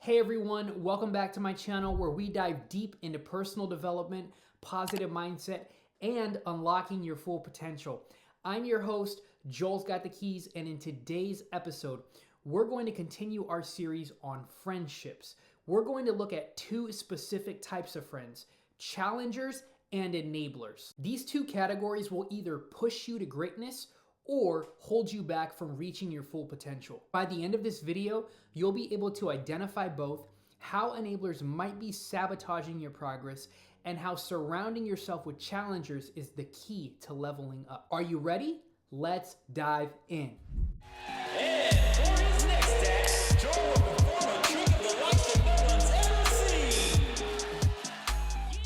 Hey everyone, welcome back to my channel where we dive deep into personal development, positive mindset, and unlocking your full potential. I'm your host, Joel's Got the Keys, and in today's episode, we're going to continue our series on friendships. We're going to look at two specific types of friends, challengers and enablers. These two categories will either push you to greatness or hold you back from reaching your full potential. By the end of this video, you'll be able to identify both, how enablers might be sabotaging your progress, and how surrounding yourself with challengers is the key to leveling up. Are you ready? Let's dive in. And for his next act, Joel will perform a trick of the like that no one's ever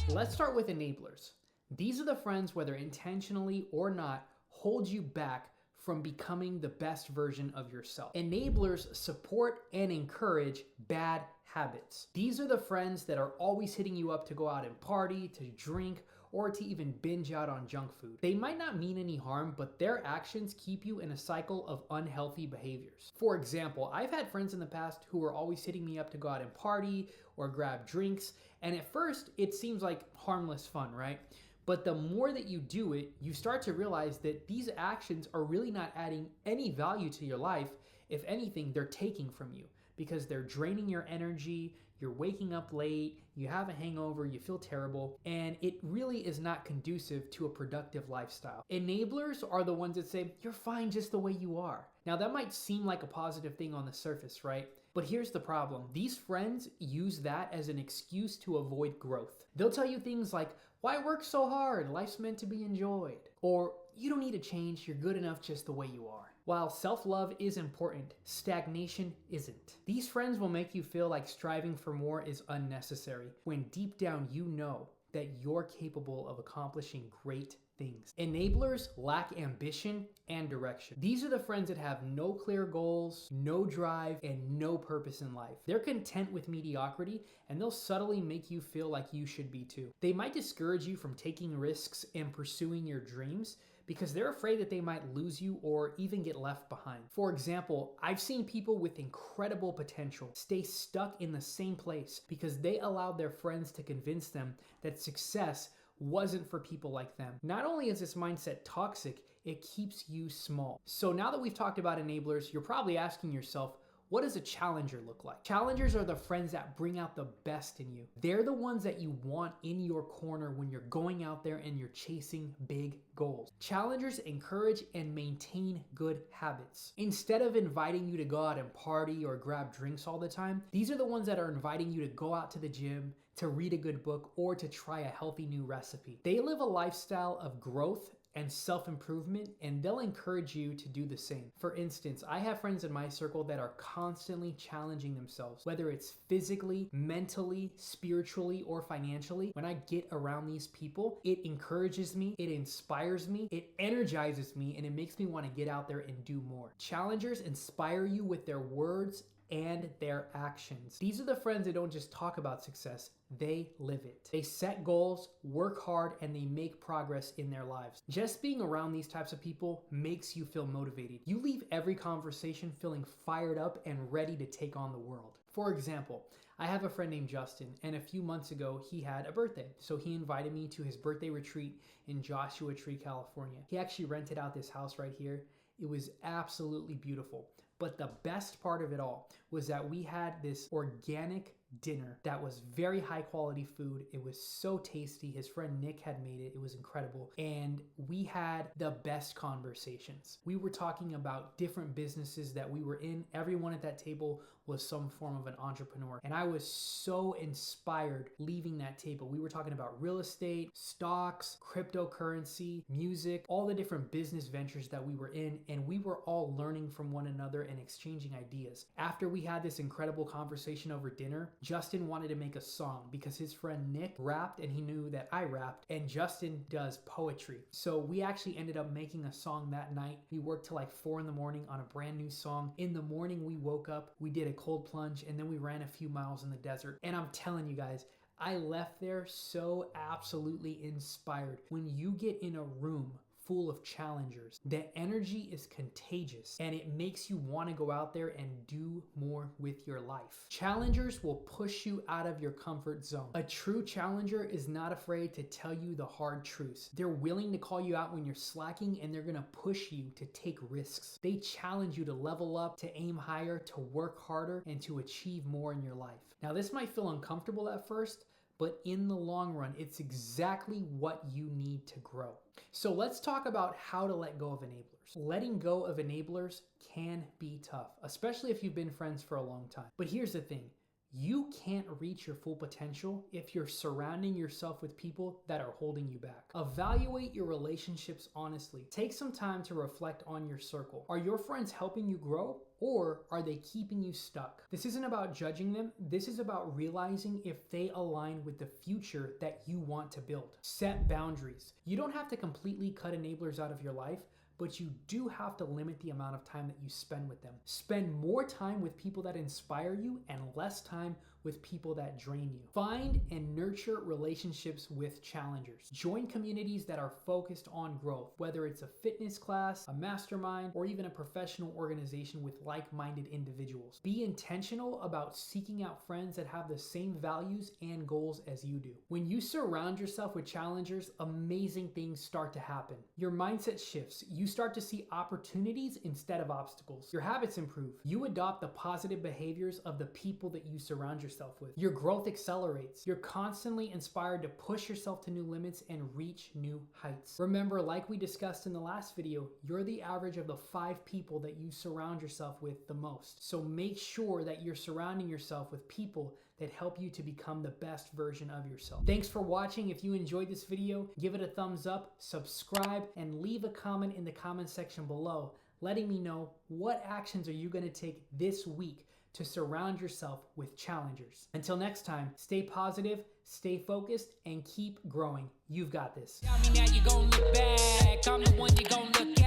seen. Let's start with enablers. These are the friends, whether intentionally or not, hold you back from becoming the best version of yourself. Enablers support and encourage bad habits. These are the friends that are always hitting you up to go out and party, to drink, or to even binge out on junk food. They might not mean any harm, but their actions keep you in a cycle of unhealthy behaviors. For example, I've had friends in the past who were always hitting me up to go out and party or grab drinks, and at first it seems like harmless fun, right? But the more that you do it, you start to realize that these actions are really not adding any value to your life. If anything, they're taking from you because they're draining your energy, you're waking up late, you have a hangover, you feel terrible, and it really is not conducive to a productive lifestyle. Enablers are the ones that say, you're fine just the way you are. Now that might seem like a positive thing on the surface, right? But here's the problem. These friends use that as an excuse to avoid growth. They'll tell you things like, why work so hard? Life's meant to be enjoyed. Or, you don't need to change, you're good enough just the way you are. While self-love is important, stagnation isn't. These friends will make you feel like striving for more is unnecessary, when deep down you know that you're capable of accomplishing great things. Enablers lack ambition and direction. These are the friends that have no clear goals, no drive, and no purpose in life. They're content with mediocrity, and they'll subtly make you feel like you should be too. They might discourage you from taking risks and pursuing your dreams because they're afraid that they might lose you or even get left behind. For example, I've seen people with incredible potential stay stuck in the same place because they allowed their friends to convince them that success wasn't for people like them. Not only is this mindset toxic, it keeps you small. So now that we've talked about enablers, you're probably asking yourself, what does a challenger look like? Challengers are the friends that bring out the best in you. They're the ones that you want in your corner when you're going out there and you're chasing big goals. Challengers encourage and maintain good habits. Instead of inviting you to go out and party or grab drinks all the time, these are the ones that are inviting you to go out to the gym, to read a good book, or to try a healthy new recipe. They live a lifestyle of growth and self-improvement, and they'll encourage you to do the same. For instance, I have friends in my circle that are constantly challenging themselves, whether it's physically, mentally, spiritually, or financially. When I get around these people, it encourages me, it inspires me, it energizes me, and it makes me want to get out there and do more. Challengers inspire you with their words and their actions. These are the friends that don't just talk about success, they live it. They set goals, work hard, and they make progress in their lives. Just being around these types of people makes you feel motivated. You leave every conversation feeling fired up and ready to take on the world. For example, I have a friend named Justin, and a few months ago, he had a birthday. So he invited me to his birthday retreat in Joshua Tree, California. He actually rented out this house right here. It was absolutely beautiful. But the best part of it all was that we had this organic dinner that was very high quality food. It was so tasty. His friend Nick had made it. It was incredible. And we had the best conversations. We were talking about different businesses that we were in. Everyone at that table was some form of an entrepreneur. And I was so inspired leaving that table. We were talking about real estate, stocks, cryptocurrency, music, all the different business ventures that we were in. And we were all learning from one another and exchanging ideas. After we had this incredible conversation over dinner, Justin wanted to make a song because his friend Nick rapped and he knew that I rapped, and Justin does poetry. So we actually ended up making a song that night. We worked till like 4 in the morning on a brand new song. In the morning we woke up, we did a cold plunge, and then we ran a few miles in the desert. And I'm telling you guys, I left there so absolutely inspired. When you get in a room full of challengers. The energy is contagious and it makes you want to go out there and do more with your life. Challengers will push you out of your comfort zone. A true challenger is not afraid to tell you the hard truths. They're willing to call you out when you're slacking, and they're going to push you to take risks. They challenge you to level up, to aim higher, to work harder, and to achieve more in your life. Now, this might feel uncomfortable at first, but in the long run, it's exactly what you need to grow. So let's talk about how to let go of enablers. Letting go of enablers can be tough, especially if you've been friends for a long time. But here's the thing. You can't reach your full potential if you're surrounding yourself with people that are holding you back. Evaluate your relationships honestly. Take some time to reflect on your circle. Are your friends helping you grow, or are they keeping you stuck? This isn't about judging them. This is about realizing if they align with the future that you want to build. Set boundaries. You don't have to completely cut enablers out of your life, but you do have to limit the amount of time that you spend with them. Spend more time with people that inspire you and less time with people that drain you. Find and nurture relationships with challengers. Join communities that are focused on growth, whether it's a fitness class, a mastermind, or even a professional organization with like-minded individuals. Be intentional about seeking out friends that have the same values and goals as you do. When you surround yourself with challengers, amazing things start to happen. Your mindset shifts. You start to see opportunities instead of obstacles. Your habits improve. You adopt the positive behaviors of the people that you surround yourself with. Your growth accelerates. You're constantly inspired to push yourself to new limits and reach new heights. Remember, like we discussed in the last video, you're the average of the 5 people that you surround yourself with the most. So make sure that you're surrounding yourself with people that help you to become the best version of yourself. Thanks for watching. If you enjoyed this video, give it a thumbs up, subscribe, and leave a comment in the comment section below, letting me know what actions are you going to take this week to surround yourself with challengers. Until next time, stay positive, stay focused, and keep growing. You've got this. Tell me now you gon' look back. I'm the one you gon' look